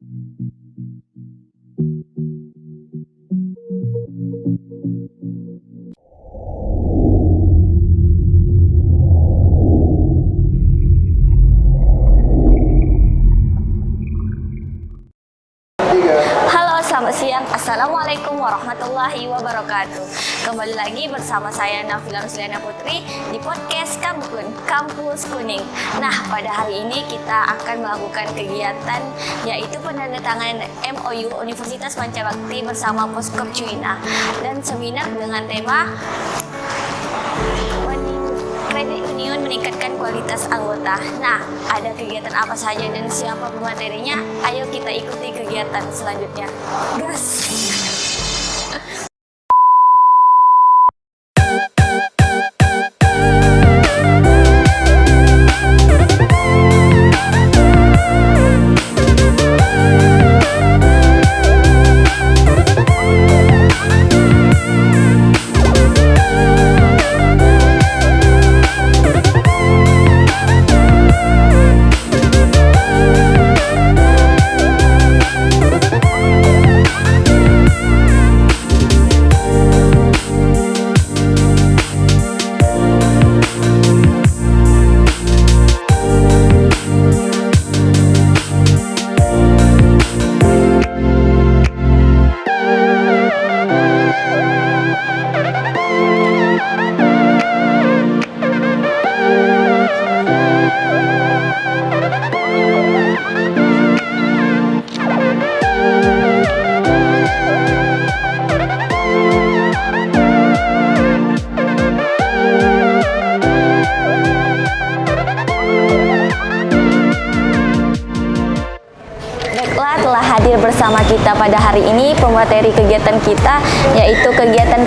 Halo, selamat siang. Assalamualaikum warahmatullahi wabarakatuh. Kembali lagi bersama saya Nafila Rusliana Putri di podcast Kampus Kuning. Nah, pada hari ini kita akan melakukan kegiatan yaitu penandatanganan MOU Universitas Pancabakti bersama Poskop Cuina dan seminar dengan tema Kredit Union meningkatkan kualitas anggota. Nah, ada kegiatan apa saja dan siapa pematerinya? Ayo kita ikuti kegiatan selanjutnya. Gas! Telah hadir bersama kita pada hari ini pemateri kegiatan kita yaitu kegiatan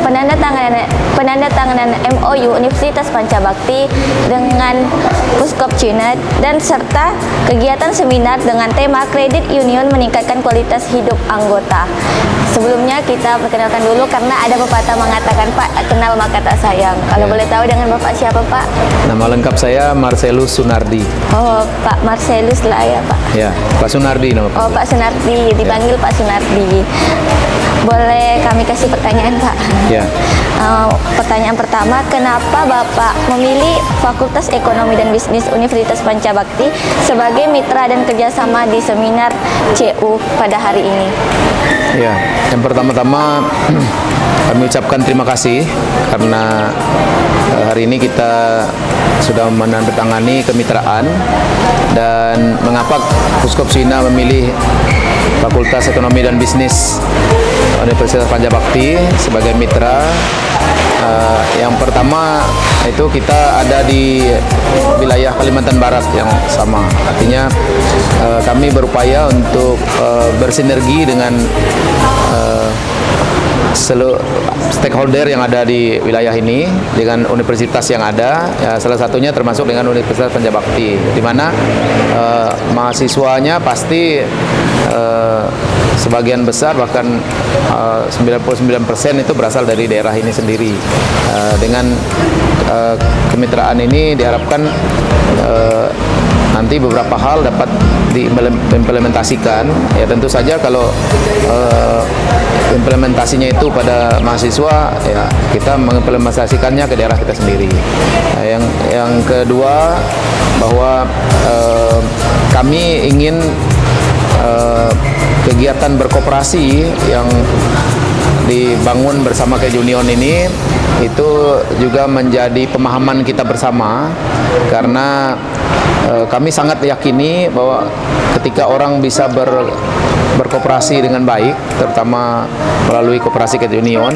penandatanganan MOU Universitas Pancabakti dengan Poskop Cuina dan serta kegiatan seminar dengan tema Kredit Union meningkatkan kualitas hidup anggota. Sebelumnya kita perkenalkan dulu karena ada pepatah mengatakan Pak, kenal maka tak sayang. Kalau boleh tahu dengan Bapak siapa Pak? Nama lengkap saya Marcelus Sunardi. Oh, Pak Marcelus lah ya Pak. Ya, Pak Sunardi nama Pak. Oh, Pak Sunardi, dipanggil Pak Sunardi. Boleh kami kasih pertanyaan Pak? Ya. Pertanyaan pertama, kenapa Bapak memilih Fakultas Ekonomi dan Bisnis Universitas Pancabakti sebagai mitra dan kerjasama di seminar CU pada hari ini? Ya, yang pertama-tama kami ucapkan terima kasih karena hari ini kita sudah menandatangani kemitraan. Dan mengapa Poskop Cuina memilih Fakultas Ekonomi dan Bisnis Universitas Pancabakti sebagai mitra? Yang pertama itu kita ada di wilayah Kalimantan Barat yang sama, artinya kami berupaya untuk bersinergi dengan seluruh stakeholder yang ada di wilayah ini dengan universitas yang ada, ya, salah satunya termasuk dengan Universitas Pancabakti, di mana mahasiswanya pasti sebagian besar bahkan 99% itu berasal dari daerah ini sendiri. Dengan kemitraan ini diharapkan nanti beberapa hal dapat diimplementasikan. Ya tentu saja kalau implementasinya itu pada mahasiswa, ya kita mengimplementasikannya ke daerah kita sendiri. Yang kedua, bahwa kami ingin kegiatan berkoperasi yang dibangun bersama Kredit Union ini itu juga menjadi pemahaman kita bersama, karena kami sangat yakini bahwa ketika orang bisa berkoperasi dengan baik, terutama melalui koperasi Kredit Union,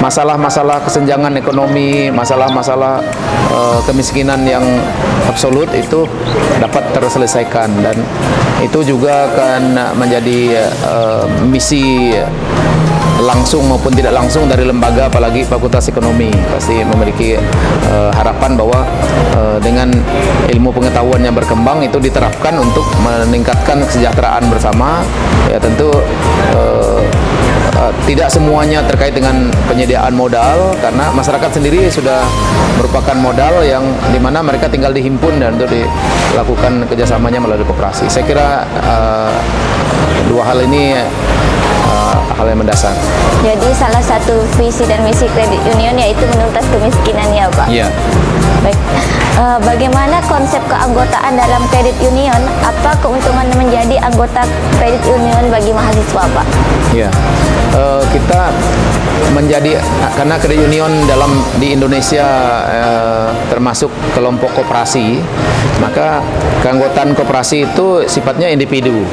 masalah-masalah kesenjangan ekonomi, masalah-masalah kemiskinan yang absolut itu dapat terselesaikan, dan itu juga akan menjadi misi langsung maupun tidak langsung dari lembaga, apalagi Fakultas Ekonomi pasti memiliki harapan bahwa dengan ilmu pengetahuan yang berkembang itu diterapkan untuk meningkatkan kesejahteraan bersama. Ya tentu tidak semuanya terkait dengan penyediaan modal, karena masyarakat sendiri sudah merupakan modal yang dimana mereka tinggal dihimpun dan untuk dilakukan kerjasamanya melalui koperasi. Saya kira dua hal ini hal yang mendasar. Jadi salah satu visi dan misi kredit union yaitu menuntas kemiskinan ya Pak? Iya. Baik. Bagaimana konsep keanggotaan dalam kredit union? Apa keuntungan menjadi anggota kredit union bagi mahasiswa Pak? Ya, kita menjadi, karena kredit union di Indonesia termasuk kelompok koperasi, maka keanggotaan koperasi itu sifatnya individu.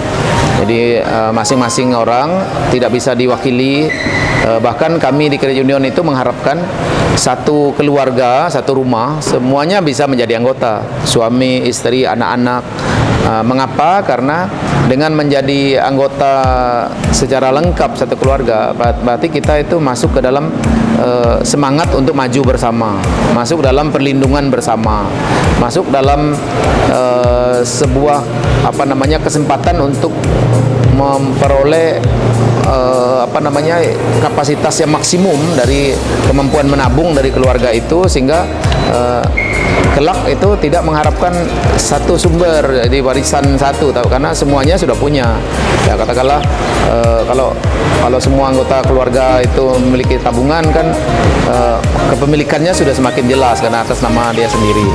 Jadi masing-masing orang tidak bisa diwakili. Bahkan kami di kredit union itu mengharapkan satu keluarga, satu rumah, semuanya bisa menjadi anggota, suami, istri, anak-anak. Mengapa? Karena dengan menjadi anggota secara lengkap satu keluarga, berarti kita itu masuk ke dalam semangat untuk maju bersama, masuk dalam perlindungan bersama, masuk dalam sebuah kesempatan untuk memperoleh kapasitas yang maksimum dari kemampuan menabung dari keluarga itu, sehingga kelak itu tidak mengharapkan satu sumber di warisan satu, karena semuanya sudah punya. Ya katakanlah kalau semua anggota keluarga itu memiliki tabungan kan, kepemilikannya sudah semakin jelas karena atas nama dia sendiri.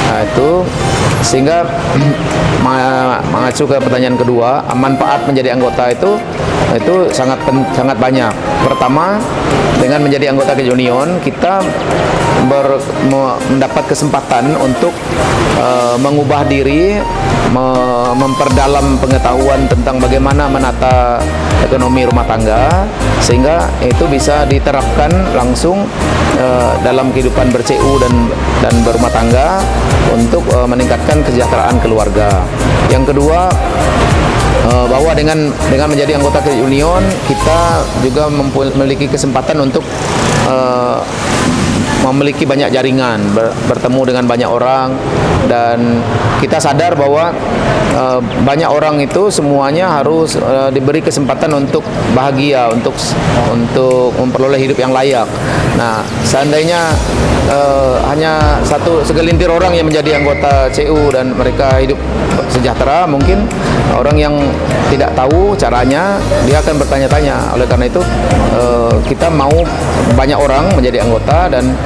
Nah, itu sehingga mengacu ke pertanyaan kedua, manfaat menjadi anggota itu sangat banyak. Pertama, dengan menjadi anggota kredit union kita mendapat kesempatan untuk mengubah diri, memperdalam pengetahuan tentang bagaimana menata ekonomi rumah tangga, sehingga itu bisa diterapkan langsung dalam kehidupan ber-CU dan berumah tangga untuk meningkatkan kesejahteraan keluarga. Yang kedua, bahwa dengan menjadi anggota kredit union kita juga memiliki kesempatan untuk memiliki banyak jaringan, bertemu dengan banyak orang, dan kita sadar bahwa banyak orang itu semuanya harus diberi kesempatan untuk bahagia, untuk memperoleh hidup yang layak. Nah, seandainya hanya segelintir orang yang menjadi anggota CU dan mereka hidup sejahtera, mungkin orang yang tidak tahu caranya dia akan bertanya-tanya. Oleh karena itu kita mau banyak orang menjadi anggota dan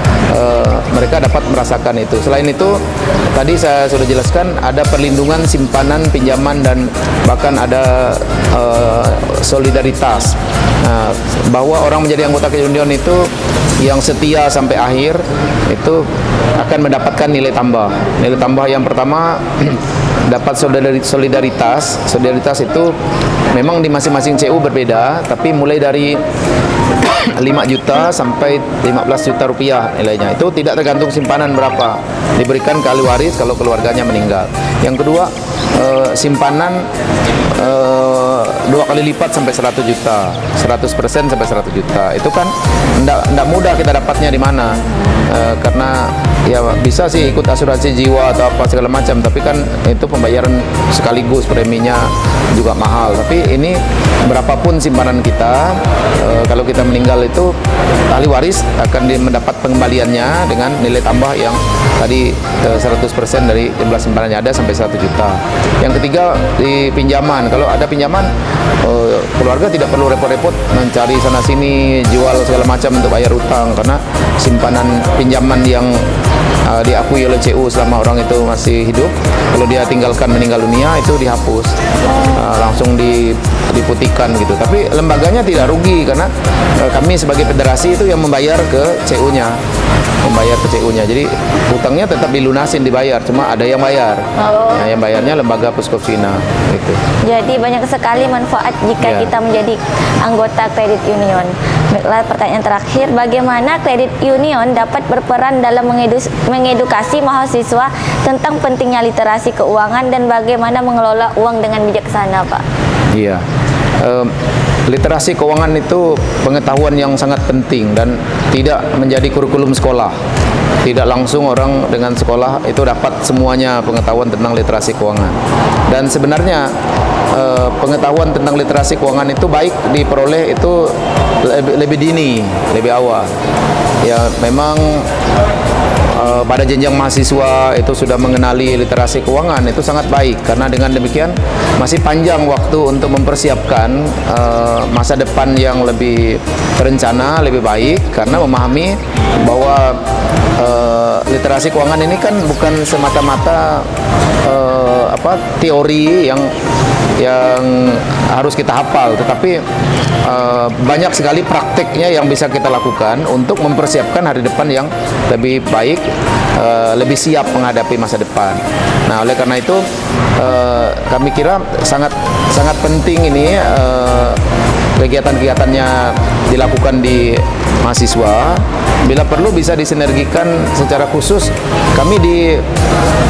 mereka dapat merasakan itu. Selain itu, tadi saya sudah jelaskan ada perlindungan simpanan, pinjaman, dan bahkan ada solidaritas. Nah, bahwa orang menjadi anggota kredit union itu yang setia sampai akhir itu akan mendapatkan nilai tambah. Nilai tambah yang pertama dapat solidaritas. Solidaritas itu memang di masing-masing CU berbeda, tapi mulai dari 5 juta sampai 15 juta rupiah nilainya. Itu tidak tergantung simpanan berapa, diberikan ke ahli waris kalau keluarganya meninggal. Yang kedua, simpanan 2 kali lipat sampai 100 juta, 100% sampai 100 juta. Itu kan enggak mudah kita dapatnya di mana. Karena ya bisa sih ikut asuransi jiwa atau apa segala macam, tapi kan itu pembayaran sekaligus, preminya juga mahal. Tapi ini berapapun simpanan kita, kalau kita meninggal itu ahli waris akan mendapat pengembaliannya dengan nilai tambah yang tadi 100% dari jumlah simpanan yang ada sampai 1 juta. Yang ketiga, di pinjaman. Kalau ada pinjaman, keluarga tidak perlu repot-repot mencari sana sini, jual segala macam untuk bayar utang, karena simpanan pinjaman yang diakui oleh CU selama orang itu masih hidup, kalau dia tinggalkan meninggal dunia itu dihapus, langsung diputihkan gitu. Tapi lembaganya tidak rugi karena kami sebagai federasi itu yang membayar ke CU-nya, jadi hutangnya tetap dilunasin, dibayar, cuma ada yang bayar. Nah, yang bayarnya lembaga Puskopsina gitu. Jadi banyak sekali manfaat jika kita menjadi anggota kredit union. Baiklah, pertanyaan terakhir, bagaimana kredit union dapat berperan dalam mengedukasi mahasiswa tentang pentingnya literasi keuangan dan bagaimana mengelola uang dengan bijaksana, Pak? Iya. Literasi keuangan itu pengetahuan yang sangat penting dan tidak menjadi kurikulum sekolah. Tidak langsung orang dengan sekolah itu dapat semuanya pengetahuan tentang literasi keuangan. Dan sebenarnya pengetahuan tentang literasi keuangan itu baik diperoleh itu lebih dini, lebih awal. Ya memang pada jenjang mahasiswa itu sudah mengenali literasi keuangan itu sangat baik, karena dengan demikian masih panjang waktu untuk mempersiapkan masa depan yang lebih terencana, lebih baik, karena memahami bahwa literasi keuangan ini kan bukan semata-mata teori yang harus kita hafal, tetapi banyak sekali prakteknya yang bisa kita lakukan untuk mempersiapkan hari depan yang lebih baik, lebih siap menghadapi masa depan. Nah, oleh karena itu kami kira sangat penting ini kegiatan-kegiatannya dilakukan di mahasiswa. Bila perlu bisa disinergikan secara khusus. Kami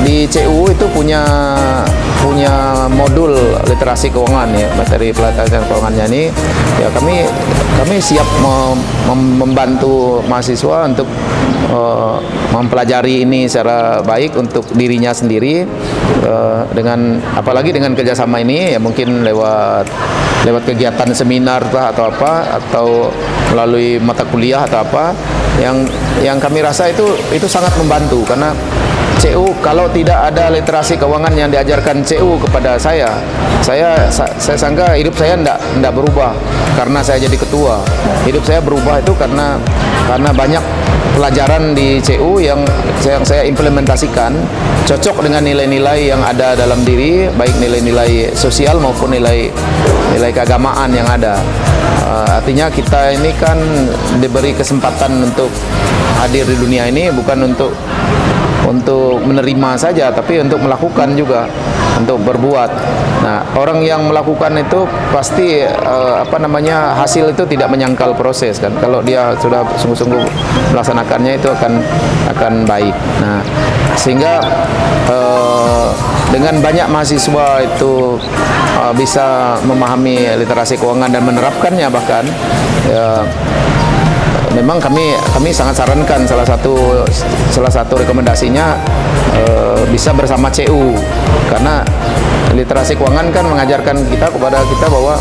di CU itu punya modul literasi keuangan, ya, materi pelatihan keuangannya ini. Ya kami siap membantu mahasiswa untuk mempelajari ini secara baik untuk dirinya sendiri, dengan apalagi dengan kerjasama ini, ya mungkin lewat kegiatan seminar atau apa, atau melalui mata kuliah atau apa yang kami rasa itu sangat membantu, karena CU kalau tidak ada literasi keuangan yang diajarkan CU kepada saya sangka hidup saya enggak berubah karena saya jadi ketua. Hidup saya berubah itu karena banyak pelajaran di CU yang saya implementasikan cocok dengan nilai-nilai yang ada dalam diri, baik nilai-nilai sosial maupun nilai keagamaan yang ada. Artinya kita ini kan diberi kesempatan untuk hadir di dunia ini bukan untuk menerima saja, tapi untuk melakukan juga, untuk berbuat. Nah, orang yang melakukan itu pasti hasil itu tidak menyangkal proses kan. Kalau dia sudah sungguh-sungguh melaksanakannya itu akan baik. Nah, sehingga dengan banyak mahasiswa itu bisa memahami literasi keuangan dan menerapkannya, bahkan memang kami sangat sarankan salah satu rekomendasinya bisa bersama CU, karena literasi keuangan kan mengajarkan kepada kita bahwa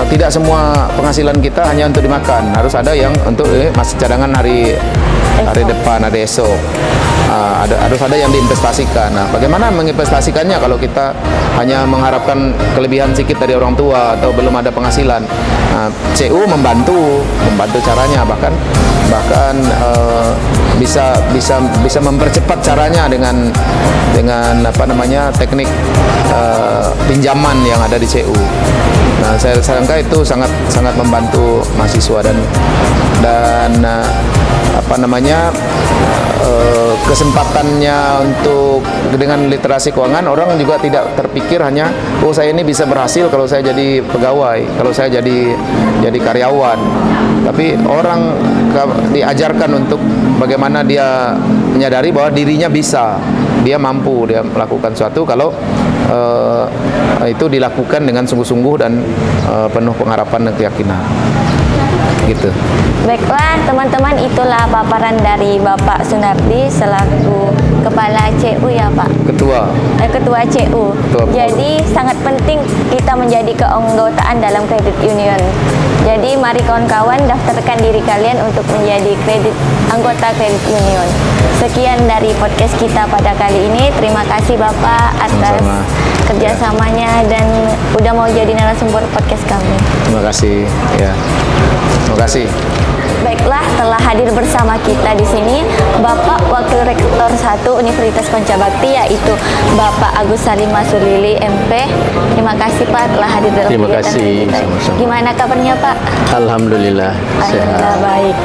tidak semua penghasilan kita hanya untuk dimakan, harus ada yang untuk masih cadangan hari depan, hari esok. Harus ada yang diinvestasikan. Nah, bagaimana menginvestasikannya kalau kita hanya mengharapkan kelebihan sedikit dari orang tua atau belum ada penghasilan? Nah, CU membantu caranya, bahkan bisa mempercepat caranya dengan teknik pinjaman yang ada di CU. Nah, saya sangka itu sangat membantu mahasiswa dan kesempatannya untuk dengan literasi keuangan, orang juga tidak terpikir hanya saya ini bisa berhasil kalau saya jadi pegawai, kalau saya jadi karyawan, tapi orang diajarkan untuk bagaimana dia menyadari bahwa dirinya bisa, dia mampu, dia melakukan sesuatu kalau itu dilakukan dengan sungguh-sungguh dan penuh pengharapan dan keyakinan. Gitu. Baiklah teman-teman, itulah paparan dari Bapak Sunardi selaku Kepala CU, ya Pak? Ketua CU. Jadi sangat penting kita menjadi keanggotaan dalam kredit union. Jadi mari kawan-kawan daftarkan diri kalian untuk menjadi anggota kredit union. Sekian dari podcast kita pada kali ini. Terima kasih Bapak atas kerjasamanya dan udah mau jadi narasumber podcast kami. Terima kasih. Ya. Terima kasih. Baiklah, telah hadir bersama kita di sini Bapak Wakil Rektor 1 Universitas Pancabakti, yaitu Bapak Agus Salim Masulili MP. Terima kasih Pak telah hadir dalam kegiatan kita. Gimana kabarnya Pak? Alhamdulillah. Alhamdulillah baik.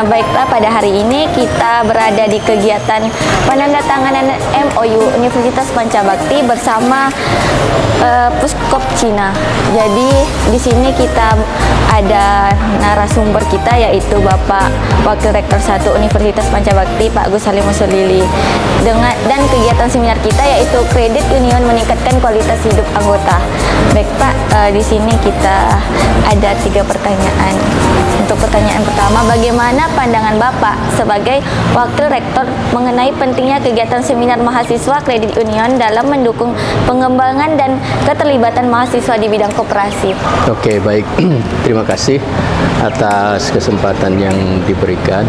Baiklah, pada hari ini kita berada di kegiatan penandatanganan MOU Universitas Pancabakti bersama Puskop Cina. Jadi di sini kita ada narasumber kita, yaitu Bapak Wakil Rektor 1 Universitas Pancabakti Pak Agus Salim Masulili, dan kegiatan seminar kita yaitu Kredit Union Meningkatkan Kualitas Hidup Anggota. Baik Pak, di sini kita ada 3 pertanyaan. Untuk pertanyaan pertama, bagaimana pandangan Bapak sebagai Wakil Rektor mengenai pentingnya kegiatan seminar mahasiswa kredit union dalam mendukung pengembangan dan keterlibatan mahasiswa di bidang koperasi? Oke, baik. Terima kasih atas kesempatan yang diberikan.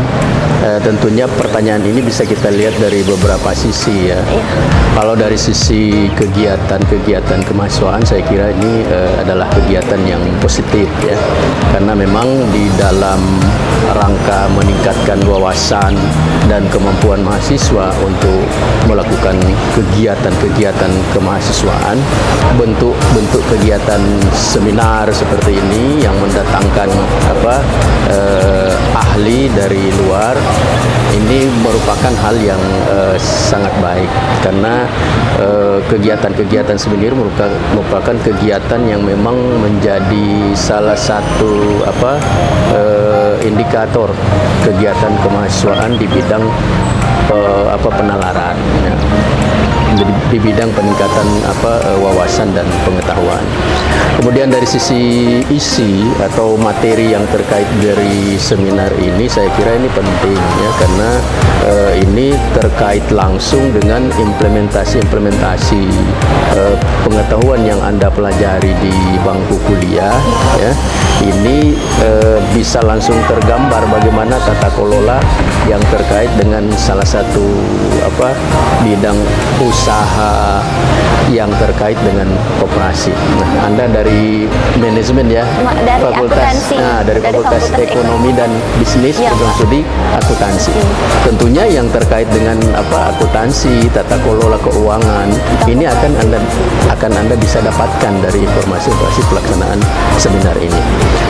Tentunya pertanyaan ini bisa kita lihat dari beberapa sisi ya. Iya. Kalau dari sisi kegiatan kemahasiswaan, saya kira ini adalah kegiatan yang positif ya. Karena memang di dalam rangka meningkatkan wawasan dan kemampuan mahasiswa untuk melakukan kegiatan-kegiatan kemahasiswaan, bentuk kegiatan seminar seperti ini yang mendatangkan ahli dari luar, ini merupakan hal yang sangat baik karena kegiatan-kegiatan seminar merupakan kegiatan yang memang menjadi salah satu indikator kegiatan kemahasiswaan di bidang penalaran ya. Di bidang peningkatan wawasan dan pengetahuan. Kemudian dari sisi isi atau materi yang terkait dari seminar ini, saya kira ini penting ya, karena ini terkait langsung dengan implementasi pengetahuan yang Anda pelajari di bangku kuliah ya. Ini bisa langsung tergambar bagaimana tata kelola yang terkait dengan salah satu bidang usaha yang terkait dengan koperasi. Nah, Anda dari manajemen ya, Dari akuntansi. dari Fakultas Ekonomi dan Bisnis, Ya, program Pak. studi akuntansi. Tentunya yang terkait dengan akuntansi, tata kelola keuangan, ini akan Anda bisa dapatkan dari informasi pelaksanaan seminar ini.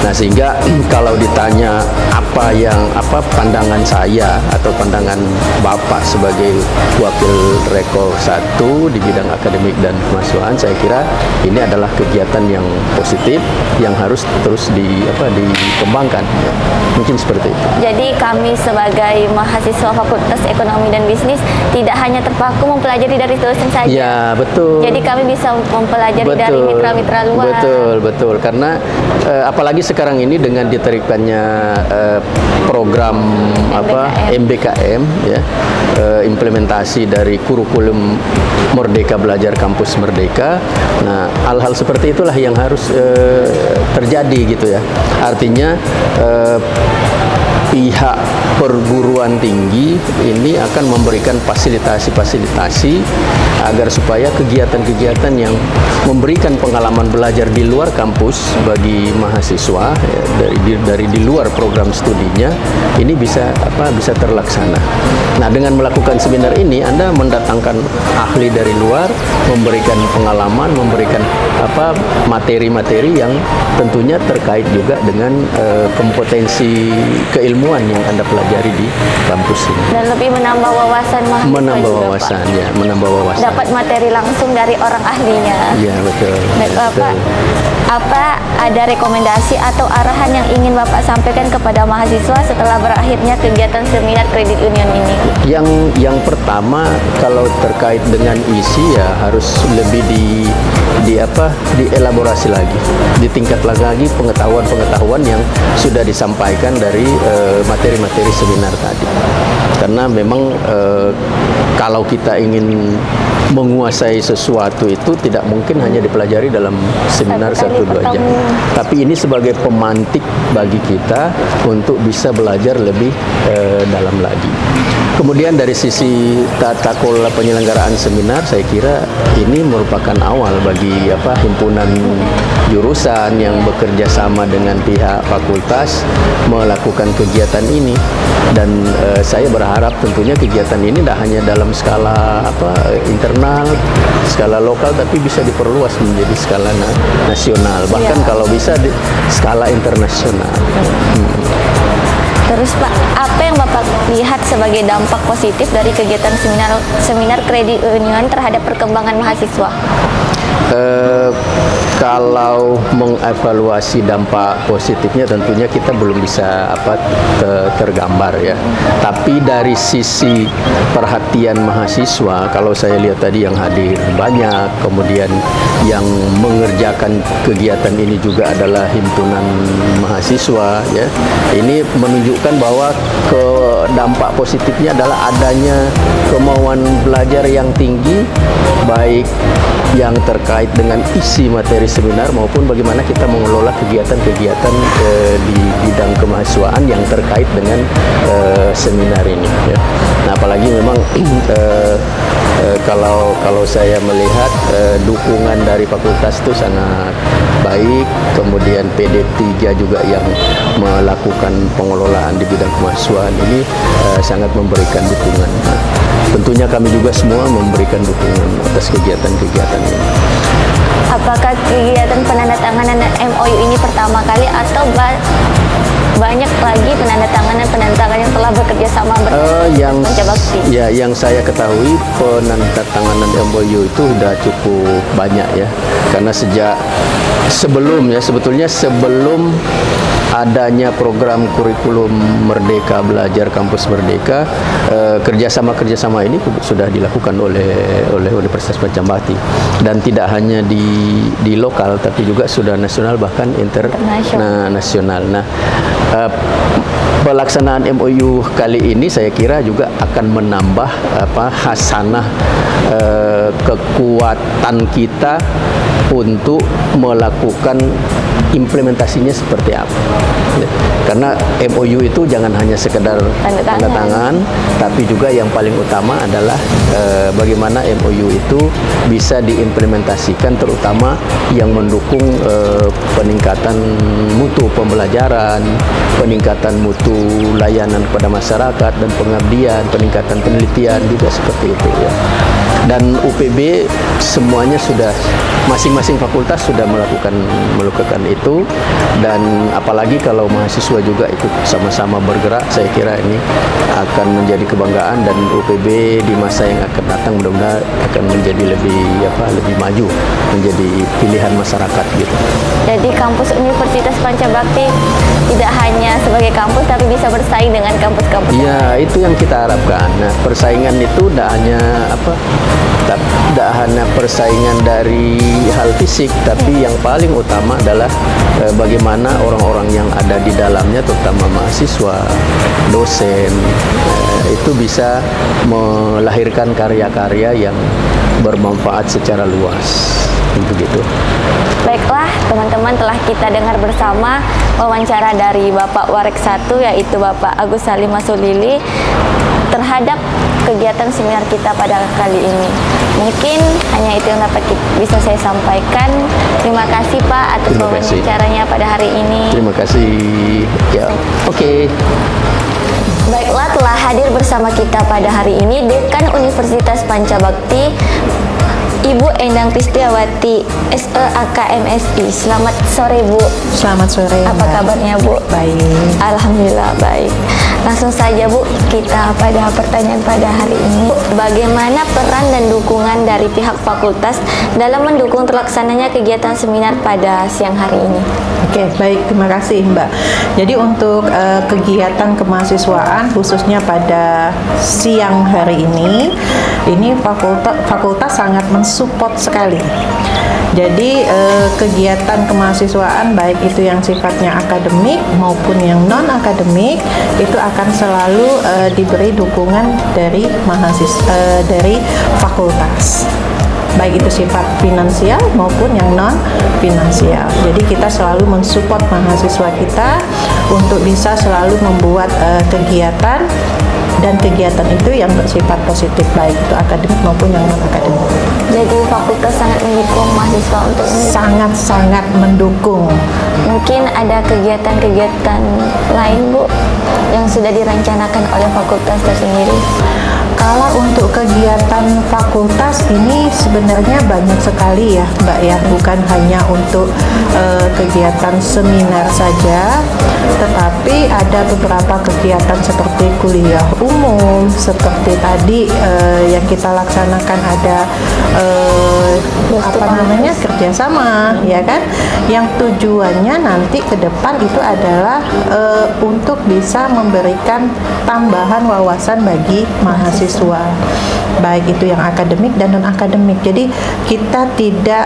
Nah, sehingga kalau ditanya apa pandangan saya atau pandangan Bapak sebagai Wakil Rektor 1 di bidang akademik dan kemahasiswaan, saya kira ini adalah kegiatan yang positif yang harus terus dikembangkan. Mungkin seperti itu. Jadi kami sebagai mahasiswa Fakultas Ekonomi dan Bisnis tidak hanya terpaku mempelajari dari dosen saja. Ya, betul. Jadi kami bisa mempelajari dari mitra-mitra luar. Betul. Karena apalagi sekarang ini dengan diterapkannya program MBKM ya, implementasi dari kurikulum Merdeka Belajar Kampus Merdeka. Nah, hal-hal seperti itulah yang harus terjadi gitu ya. Artinya pihak perguruan tinggi ini akan memberikan fasilitasi agar supaya kegiatan-kegiatan yang memberikan pengalaman belajar di luar kampus bagi mahasiswa ya, dari di luar program studinya ini bisa terlaksana. Nah, dengan melakukan seminar ini Anda mendatangkan ahli dari luar, memberikan pengalaman, memberikan materi-materi yang tentunya terkait juga dengan kompetensi keilmuan yang Anda pelajari di kampus ini. Dan lebih menambah wawasan mahasiswa Menambah juga, wawasan Pak. ya, menambah wawasan. Dapat materi langsung dari orang ahlinya. Iya, betul. Baik, Bapak, Betul. apa ada rekomendasi atau arahan yang ingin Bapak sampaikan kepada mahasiswa setelah berakhirnya kegiatan seminar kredit union ini? Yang pertama, kalau terkait dengan isi ya harus lebih dielaborasi lagi, ditingkat lagi pengetahuan yang sudah disampaikan dari materi-materi seminar tadi. Karena memang kalau kita ingin menguasai sesuatu itu tidak mungkin hanya dipelajari dalam seminar 1-2 jam. Tapi ini sebagai pemantik bagi kita untuk bisa belajar lebih dalam lagi. Kemudian dari sisi tata kelola penyelenggaraan seminar, saya kira ini merupakan awal bagi himpunan jurusan yang bekerja sama dengan pihak fakultas melakukan kegiatan ini. Dan saya berharap tentunya kegiatan ini tidak hanya dalam skala internal, skala lokal, tapi bisa diperluas menjadi skala nasional, bahkan kalau bisa di skala internasional. Terus Pak, apa yang Bapak lihat sebagai dampak positif dari kegiatan seminar kredit union terhadap perkembangan mahasiswa? kalau mengevaluasi dampak positifnya tentunya kita belum bisa tergambar ya. Tapi dari sisi perhatian mahasiswa, kalau saya lihat tadi yang hadir banyak, kemudian yang mengerjakan kegiatan ini juga adalah himpunan mahasiswa ya. Ini menunjukkan bahwa dampak positifnya adalah adanya kemauan belajar yang tinggi, baik yang terkait dengan isi materi seminar maupun bagaimana kita mengelola kegiatan-kegiatan di bidang kemahasiswaan yang terkait dengan seminar ini ya. Nah, apalagi memang kalau saya melihat dukungan dari fakultas itu sangat baik, kemudian PD3 juga yang melakukan pengelolaan di bidang kemahasiswaan ini sangat memberikan dukungan. Nah, tentunya kami juga semua memberikan dukungan atas kegiatan-kegiatan ini. Apakah kegiatan penandatanganan MOU ini pertama kali atau banyak lagi penandatangan yang telah bekerja sama bersama Pancabakti? Ya, yang saya ketahui penandatanganan MOU itu sudah cukup banyak ya. Karena sebetulnya sebelum adanya program kurikulum Merdeka Belajar Kampus Merdeka, kerjasama ini sudah dilakukan oleh Universitas Pancabakti, dan tidak hanya di lokal tapi juga sudah nasional bahkan internasional. Nah, pelaksanaan MOU kali ini saya kira juga akan menambah hasanah kekuatan kita untuk melakukan implementasinya seperti apa. Karena MOU itu jangan hanya sekedar tanda tangan, tapi juga yang paling utama adalah bagaimana MOU itu bisa diimplementasikan, terutama yang mendukung peningkatan mutu pembelajaran, peningkatan mutu layanan kepada masyarakat dan pengabdian, peningkatan penelitian juga seperti itu ya. Dan UPB semuanya sudah, masing-masing fakultas sudah melakukan itu, dan apalagi kalau mahasiswa juga ikut sama-sama bergerak, saya kira ini akan menjadi kebanggaan, dan UPB di masa yang akan datang mudah-mudahan akan menjadi lebih maju, menjadi pilihan masyarakat gitu. Jadi kampus Universitas Pancabakti tidak hanya sebagai kampus tapi bisa bersaing dengan kampus-kampus. Ya, itu yang kita harapkan. Nah, persaingan itu tidak hanya persaingan dari hal fisik, tapi yang paling utama adalah bagaimana orang-orang yang ada di dalamnya, terutama mahasiswa, dosen, itu bisa melahirkan karya-karya yang bermanfaat secara luas. Begitu. Baiklah, teman-teman, telah kita dengar bersama wawancara dari Bapak Warek 1, yaitu Bapak Agus Salim Masulili, terhadap kegiatan seminar kita pada kali ini. Mungkin hanya itu yang dapat bisa saya sampaikan. Terima kasih Pak atas wawancaranya pada hari ini. Terima kasih. Ya, oke. Baiklah, telah hadir bersama kita pada hari ini Dekan Universitas Pancabakti, Ibu Endang Kristiawati, SEAK MSI. Selamat sore Bu. Selamat sore. Apa kabarnya Bu? Baik. Alhamdulillah baik. Langsung saja Bu, kita pada pertanyaan pada hari ini. Bagaimana peran dan dukungan dari pihak fakultas dalam mendukung terlaksananya kegiatan seminar pada siang hari ini? Oke, baik, terima kasih Mbak. Jadi untuk kegiatan kemahasiswaan khususnya pada siang hari ini fakultas sangat mensupport sekali. Jadi kegiatan kemahasiswaan baik itu yang sifatnya akademik maupun yang non akademik itu akan selalu diberi dukungan dari dari fakultas, baik itu sifat finansial maupun yang non finansial. Jadi kita selalu mensupport mahasiswa kita untuk bisa selalu membuat kegiatan, dan kegiatan itu yang bersifat positif, baik itu akademik maupun yang non akademik. Jadi fakultas sangat mendukung mahasiswa untuk ini. Sangat mendukung. Mungkin ada kegiatan-kegiatan lain Bu yang sudah direncanakan oleh fakultas tersendiri? Kalau untuk kegiatan fakultas ini sebenarnya banyak sekali ya Mbak ya, bukan hanya untuk kegiatan seminar saja, tetapi ada beberapa kegiatan seperti kuliah umum, seperti tadi yang kita laksanakan ada kerjasama ya kan, yang tujuannya nanti ke depan itu adalah untuk bisa memberikan tambahan wawasan bagi mahasiswa, baik itu yang akademik dan non akademik. Jadi kita tidak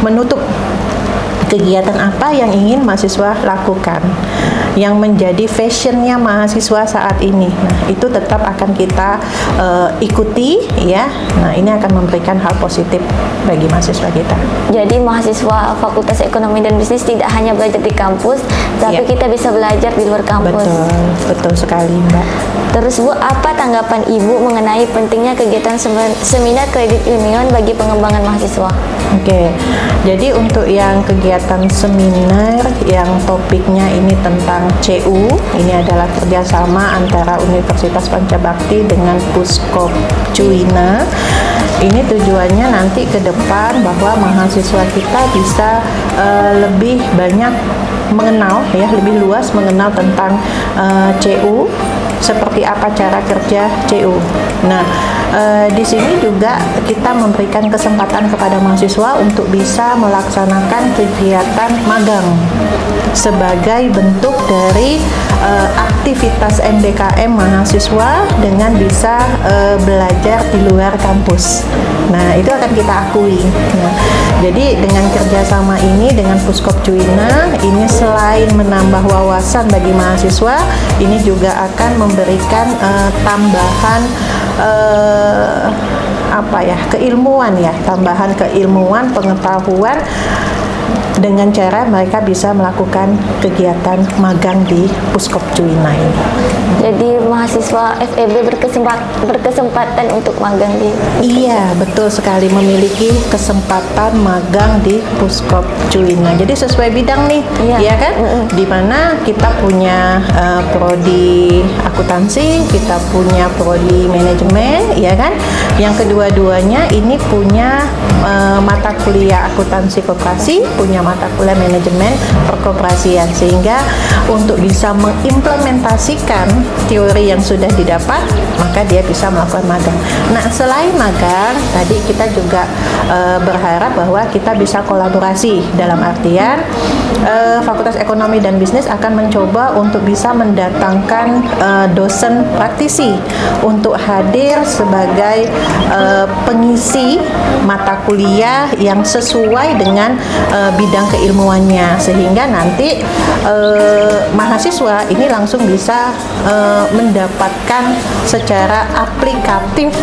menutup kegiatan apa yang ingin mahasiswa lakukan, yang menjadi fashionnya mahasiswa saat ini. Nah, itu tetap akan kita ikuti ya. Nah, ini akan memberikan hal positif bagi mahasiswa kita. Jadi mahasiswa Fakultas Ekonomi dan Bisnis tidak hanya belajar di kampus, tapi Iya. kita bisa belajar di luar kampus. Betul, betul sekali Mbak. Terus Bu, apa tanggapan Ibu mengenai pentingnya kegiatan seminar kredit union bagi pengembangan mahasiswa? Oke, jadi untuk yang kegiatan seminar yang topiknya ini tentang CU, ini adalah kerjasama antara Universitas Pancabakti dengan Puskop Cuina. Ini tujuannya nanti ke depan bahwa mahasiswa kita bisa lebih banyak mengenal ya, lebih luas mengenal tentang CU, seperti apa cara kerja CU. Nah, di sini juga kita memberikan kesempatan kepada mahasiswa untuk bisa melaksanakan kegiatan magang sebagai bentuk dari aktivitas MBKM mahasiswa dengan bisa belajar di luar kampus. Nah, itu akan kita akui. Nah, jadi dengan kerjasama ini dengan Puskop Cuina, ini selain menambah wawasan bagi mahasiswa, ini juga akan memberikan tambahan keilmuan ya, tambahan keilmuan, pengetahuan dengan cara mereka bisa melakukan kegiatan magang di Puskop Cuina ini. Jadi mahasiswa FEB berkesempatan untuk magang di Iya, betul sekali, memiliki kesempatan magang di Puskop Cuina. Jadi sesuai bidang nih, Iya. ya kan? Di mana kita punya prodi akuntansi, kita punya prodi manajemen, ya kan? Yang kedua-duanya ini punya mata kuliah akuntansi koperasi, punya mata kuliah manajemen perkoperasian, sehingga untuk bisa mengimplementasikan teori yang sudah didapat, maka dia bisa melakukan magang. Nah, selain magang, tadi kita juga berharap bahwa kita bisa kolaborasi, dalam artian Fakultas Ekonomi dan Bisnis akan mencoba untuk bisa mendatangkan dosen praktisi untuk hadir sebagai pengisi mata kuliah yang sesuai dengan bidang keilmuannya, sehingga nanti mahasiswa ini langsung bisa mendapatkan secara aplikatif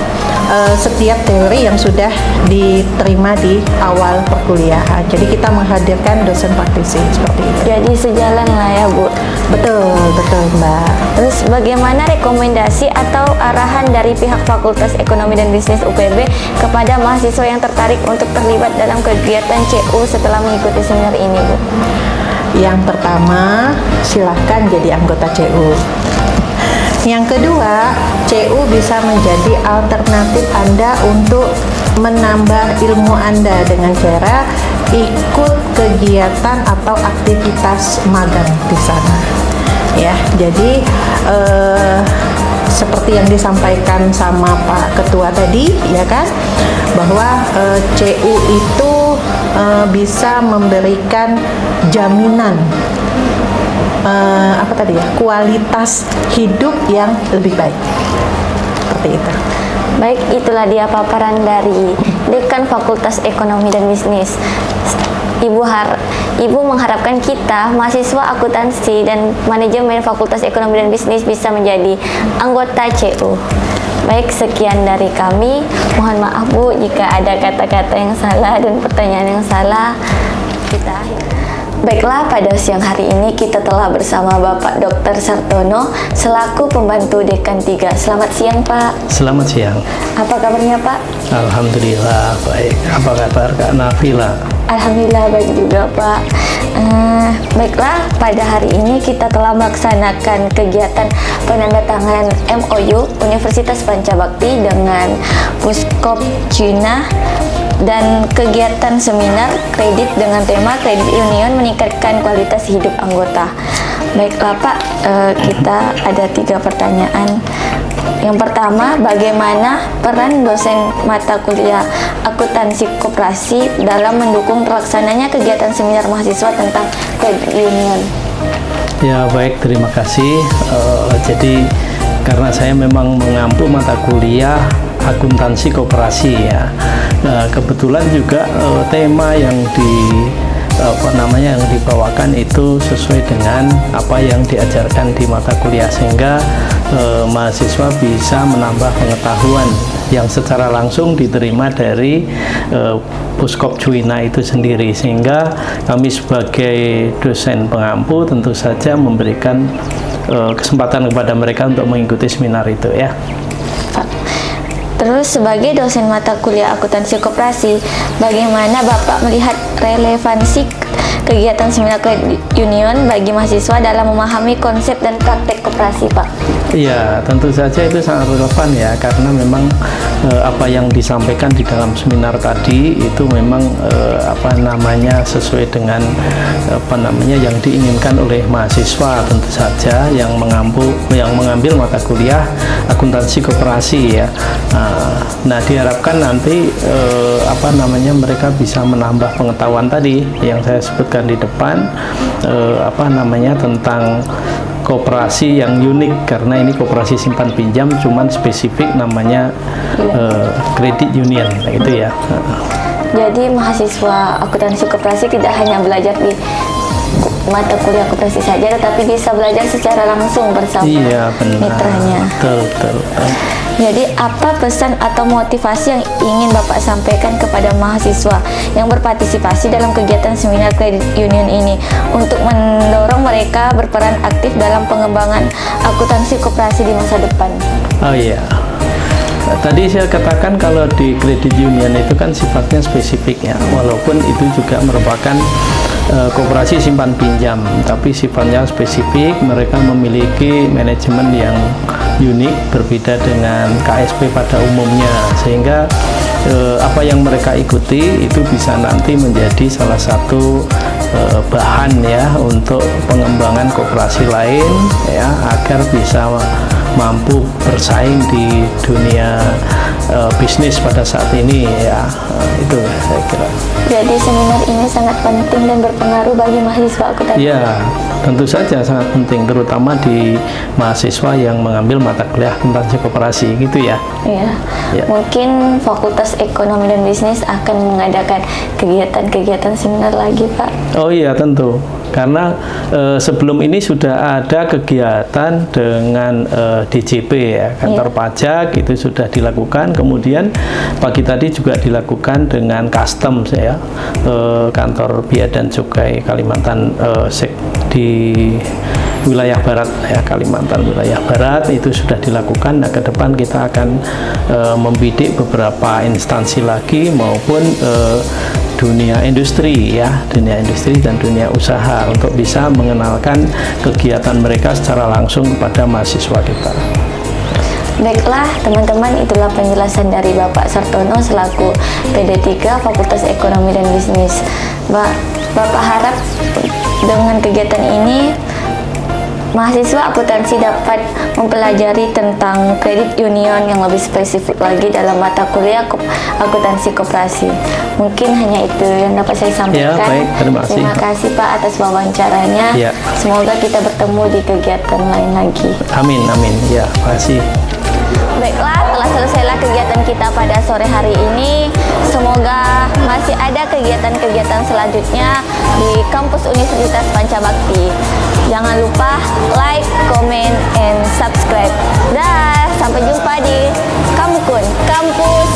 setiap teori yang sudah diterima di awal perkuliahan. Jadi kita menghadirkan dosen praktisi seperti itu. Jadi sejalan lah ya Bu. Betul, betul Mbak. Terus bagaimana rekomendasi atau arahan dari pihak Fakultas Ekonomi dan Bisnis UPB kepada mahasiswa yang tertarik untuk terlibat dalam kegiatan CU setelah mengikuti seminar ini Bu? Yang pertama, silahkan jadi anggota CU. Yang kedua, CU bisa menjadi alternatif Anda untuk menambah ilmu Anda dengan cara ikut kegiatan atau aktivitas magang di sana. Ya, jadi seperti yang disampaikan sama Pak Ketua tadi, ya kan, bahwa CU itu bisa memberikan jaminan kualitas hidup yang lebih baik, seperti itu. Baik, itulah dia paparan dari Dekan Fakultas Ekonomi dan Bisnis. Ibu mengharapkan kita, mahasiswa akuntansi dan manajemen Fakultas Ekonomi dan Bisnis bisa menjadi anggota CU. Baik, sekian dari kami. Mohon maaf Bu jika ada kata-kata yang salah dan pertanyaan yang salah. Kita akhiri. Baiklah, pada siang hari ini kita telah bersama Bapak Dr. Sartono selaku pembantu Dekan 3. Selamat siang Pak. Selamat siang. Apa kabarnya Pak? Alhamdulillah baik. Apa kabar Kak Nafila? Alhamdulillah baik juga Pak. Baiklah, pada hari ini kita telah melaksanakan kegiatan penandatanganan MOU Universitas Pancabakti dengan Puskop Cina dan kegiatan seminar kredit dengan tema Kredit Union meningkatkan kualitas hidup anggota. Baiklah Pak, kita ada 3 pertanyaan. Yang pertama, bagaimana peran dosen mata kuliah akuntansi koperasi dalam mendukung terlaksananya kegiatan seminar mahasiswa tentang Kredit Union? Ya baik, terima kasih. Jadi karena saya memang mengampu mata kuliah akuntansi koperasi ya. Nah, kebetulan juga tema yang yang dibawakan itu sesuai dengan apa yang diajarkan di mata kuliah, sehingga mahasiswa bisa menambah pengetahuan yang secara langsung diterima dari Puskop Cuina itu sendiri, sehingga kami sebagai dosen pengampu tentu saja memberikan kesempatan kepada mereka untuk mengikuti seminar itu ya. Terus sebagai dosen mata kuliah akuntansi koperasi, bagaimana Bapak melihat relevansi kegiatan seminar Kredit Union bagi mahasiswa dalam memahami konsep dan praktek koperasi, Pak? Iya, tentu saja itu sangat relevan ya, karena memang apa yang disampaikan di dalam seminar tadi itu memang sesuai dengan yang diinginkan oleh mahasiswa tentu saja yang mengambil mata kuliah akuntansi koperasi ya. Nah, diharapkan nanti mereka bisa menambah pengetahuan tadi yang saya sebutkan di depan, tentang koperasi yang unik, karena ini koperasi simpan pinjam cuman spesifik namanya Kredit Union gitu ya. Jadi mahasiswa akuntansi koperasi tidak hanya belajar di mata kuliah koperasi saja, tetapi bisa belajar secara langsung bersama mitranya. Betul. Jadi apa pesan atau motivasi yang ingin Bapak sampaikan kepada mahasiswa yang berpartisipasi dalam kegiatan seminar Kredit Union ini untuk mendorong mereka berperan aktif dalam pengembangan akuntansi koperasi di masa depan? Oh iya. Tadi saya katakan kalau di Kredit Union itu kan sifatnya spesifik ya, walaupun itu juga merupakan koperasi simpan pinjam, tapi sifatnya spesifik. Mereka memiliki manajemen yang unik, berbeda dengan KSP pada umumnya, sehingga apa yang mereka ikuti itu bisa nanti menjadi salah satu bahan ya untuk pengembangan koperasi lain ya, agar bisa mampu bersaing di dunia bisnis pada saat ini ya. Itu saya kira. Jadi seminar ini sangat penting dan berpengaruh bagi mahasiswa akuntansi. Ya, tentu saja sangat penting, terutama di mahasiswa yang mengambil mata kuliah akuntansi koperasi gitu ya. Iya. Ya. Mungkin Fakultas Ekonomi dan Bisnis akan mengadakan kegiatan-kegiatan seminar lagi, Pak. Oh iya, tentu. Karena sebelum ini sudah ada kegiatan dengan DJP ya, kantor pajak itu sudah dilakukan. Kemudian pagi tadi juga dilakukan dengan customs ya, kantor Bea dan Cukai Kalimantan di wilayah barat ya, Kalimantan wilayah barat itu sudah dilakukan. Nah, ke depan kita akan membidik beberapa instansi lagi maupun dunia industri ya, dunia industri dan dunia usaha untuk bisa mengenalkan kegiatan mereka secara langsung kepada mahasiswa kita. Baiklah teman-teman, itulah penjelasan dari Bapak Sartono selaku PD3 Fakultas Ekonomi dan Bisnis. Bapak harap dengan kegiatan ini mahasiswa akuntansi dapat mempelajari tentang Kredit Union yang lebih spesifik lagi dalam mata kuliah akuntansi koperasi. Mungkin hanya itu yang dapat saya sampaikan. Ya, baik, terima kasih. Terima kasih Pak atas wawancaranya. Ya. Semoga kita bertemu di kegiatan lain lagi. Amin. Ya, makasih. Baiklah, telah selesailah kegiatan kita pada sore hari ini. Semoga masih ada kegiatan-kegiatan selanjutnya di kampus Universitas Pancabakti. Jangan lupa like, comment, and subscribe. Dah, sampai jumpa di Kamukun, Kampus